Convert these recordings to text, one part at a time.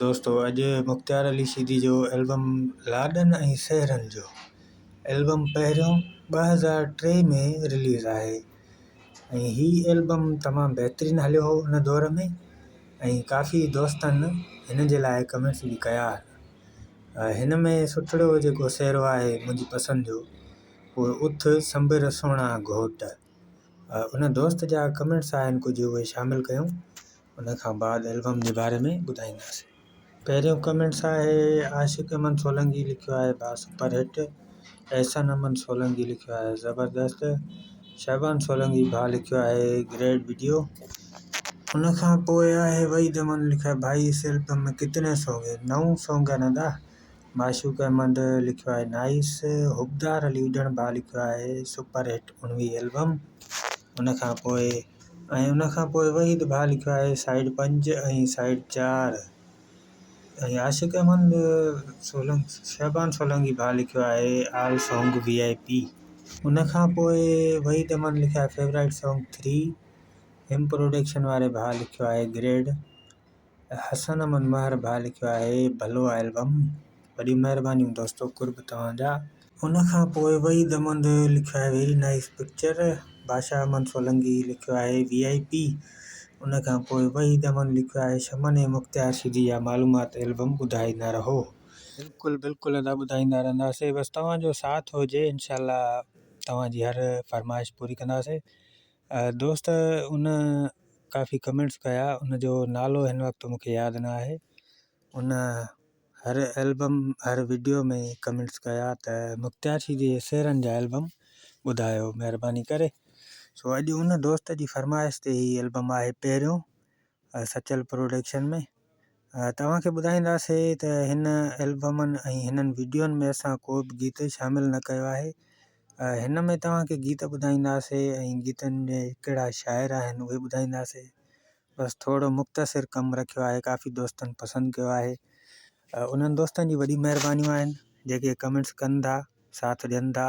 दोस्तों अॼु मुख़्तियार अली शीदी जो एल्बम लाॾनि ऐं सहरनि जो एल्बम पहिरियों 2003 में रिलीज़ आहे ऐं हीउ एल्बम तमामु बहितरीनु हलियो हो उन दौर में ऐं काफ़ी दोस्तनि हिन जे लाइ कमेंट्स बि कया। हिन में सुठड़ो जेको सहरो आहे मुंहिंजी पसंदि जो उहो उथ संबिर सोणा घोट। उन दोस्त जा कमेंट्स आहिनि कुझु उहे शामिलु कयूं, उन खां बाद एल्बम जे बारे में ॿुधाईंदासीं। पहिरियों कमेंट्स आहे आशिक़ अमन सोलंकी लिखियो आहे बा सुपर हिट। एहसन अमन सोलंकी लिखियो आहे ज़बरदस्त। शहबान सोलंकी भा लिखियो आहे ग्रेट वीडियो। उन खां पोइ आहे वहीद अमन लिखियो आहे भाई इस एल्बम में कितने सॉन्ग है, 9 सॉन्ग आहिनि अदा। माशूक अहमद लिखियो आहे नाइस। हुबदार अली उॾण भा लिखियो आहे सुपर हिट 19 एल्बम। उन खां पोइ वहीद भा लिखियो आहे साइड 5 ऐं साइड 4। ऐं आशिक़ अहमद शहबान सोलंकी भा लिखियो आहे आल सॉन्ग VIP। उन खां पोइ वहीद अमन लिखियो आहे फेवरेट सॉन्ग 3। हिम प्रोडक्शन वारे भा लिखियो आहे ग्रेड। हसन अमन महर भा लिखियो आहे भलो एल्बम। वॾी महिरबानी दोस्तों कुर्ब तव्हांजा। उन खां पोइ वहीद अमन लिखियो आहे वेरी नाइस पिक्चर। बादशाह अमन सोलंकी लिखियो आहे VIP। उन खां पोइ वहीद अमन लिखियो आहे शमन ऐं मुख़्तियार शीदी जा मालूमात एल्बम ॿुधाईंदा रहो। बिल्कुलु अदा ॿुधाईंदा रहंदासीं, बसि तव्हांजो साथ हुजे इंशाल्लाह तव्हांजी हर फरमाइश पूरी कंदासीं। दोस्त उन काफ़ी कमेंट्स कया, उनजो नालो हिन वक़्तु मूंखे यादि न आहे। उन हर एल्बम हर वीडियो में कमेंट्स कया त मुख़्तियार शीदी जे सहरनि जा एल्बम ॿुधायो महिरबानी करे। सो अॼु उन दोस्त जी फरमाइश ते ही एल्बम आहे पहिरियों सचल प्रोडक्शन में। तव्हांखे ॿुधाईंदासीं त हिन एल्बमनि ऐं हिननि वीडियोनि में असां को बि गीत शामिलु न कयो आहे। हिन में तव्हांखे गीत ॿुधाईंदासीं ऐं गीतनि जे कहिड़ा शाइर आहिनि उहे ॿुधाईंदासीं। बसि थोरो मुख़्तसिर कमु रखियो आहे, काफ़ी दोस्तनि पसंदि कयो आहे। उन्हनि दोस्तनि जी वॾी महिरबानियूं आहिनि जेके कमेंट्स कनि था, साथ ॾियनि था।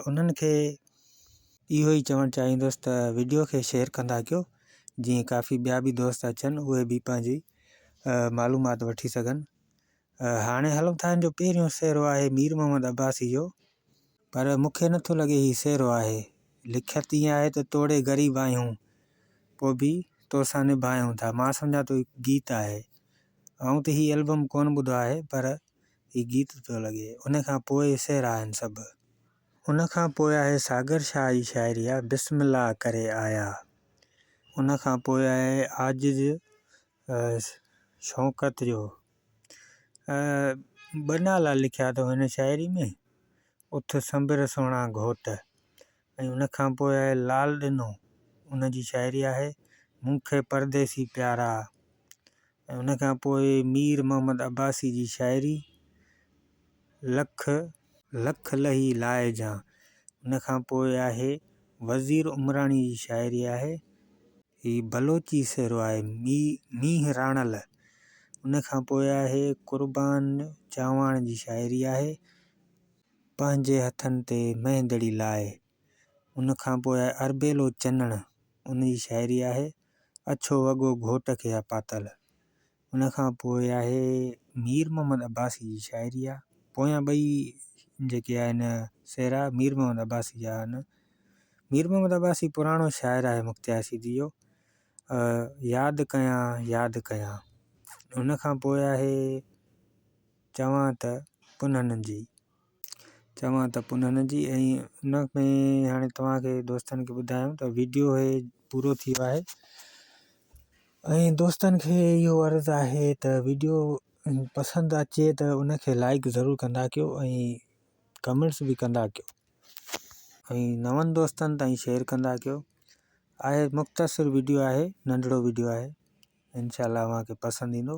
उन्हनि खे इहो ई चवणु चाहींदुसि त वीडियो खे शेयर कंदा कयो, जीअं काफ़ी ॿिया बि दोस्त अचनि उहे बि पंहिंजी मालूमात वठी सघनि। हाणे हलूं था हिन जो पहिरियों सहरो आहे मीर मोहम्मद अब्बासी जो, पर मूंखे नथो लॻे हीउ सहरो आहे। लिखियत ईअं आहे त तोड़े ग़रीब आहियूं पोइ बि तोसां निभायूं था। मां सम्झा थो गीत आहे, ऐं त हीउ एल्बम कोन ॿुधो आहे पर हीउ गीत थो लॻे। उन खां पोइ सहरा आहिनि सभु। उन खां पोइ आहे सागर शाह जी शाइरी आहे बिस्मिल्लाह करे आया। उन खां पोइ आहे आजिज़ शौक़त जो ॿ नाला लिखिया अथव हिन शाइरी में, उथ संबिर सोणा घोट। ऐं उन खां पोइ आहे लाल ॾिनो, उन जी शाइरी आहे मूंखे परदेसी प्यारा। ऐं उन खां पोइ मीर मोहम्मद अब्बासी जी शाइरी लख लख लही लाए जा। उन खां पोइ आहे वज़ीर उमराणी जी शाइरी आहे, हीउ बलोची सहरो आहे मींहुं राणल। उन खां पोइ आहे क़ुर्बान चावाण जी शाइरी आहे पंहिंजे हथनि ते मेंदड़ी लाए। उन खां पोइ आहे अरबेलो चनण, उन जी शाइरी आहे अछो वॻो घोट खे आहे पातल। उन खां पोइ आहे मीर मोहम्मद अब्बासी जी शाइरी आहे। पोयां ॿई जेके आहिनि सहरा मीर मोहम्मद अब्बासी जा आहिनि। मीर मोहम्मद अब्बासी पुराणो शाइर आहे मुख़्तियार शीदी जो। यादि कयां। उन खां पोइ आहे चवां त पुननि जी। ऐं उन में हाणे तव्हांखे दोस्तनि खे ॿुधायूं त वीडियो हे पूरो थी वियो आहे। ऐं दोस्तनि खे इहो अर्ज़ु आहे त वीडियो पसंदि अचे त उनखे लाइक ज़रूरु कंदा कयो ऐं कमेंट्स बि कंदा कयो ऐं नवनि दोस्तनि ताईं शेयर कंदा कयो। आहे मुख़्तसिर वीडियो आहे, नंढिड़ो वीडियो आहे, इंशाल्लाह तव्हांखे पसंदि ईंदो।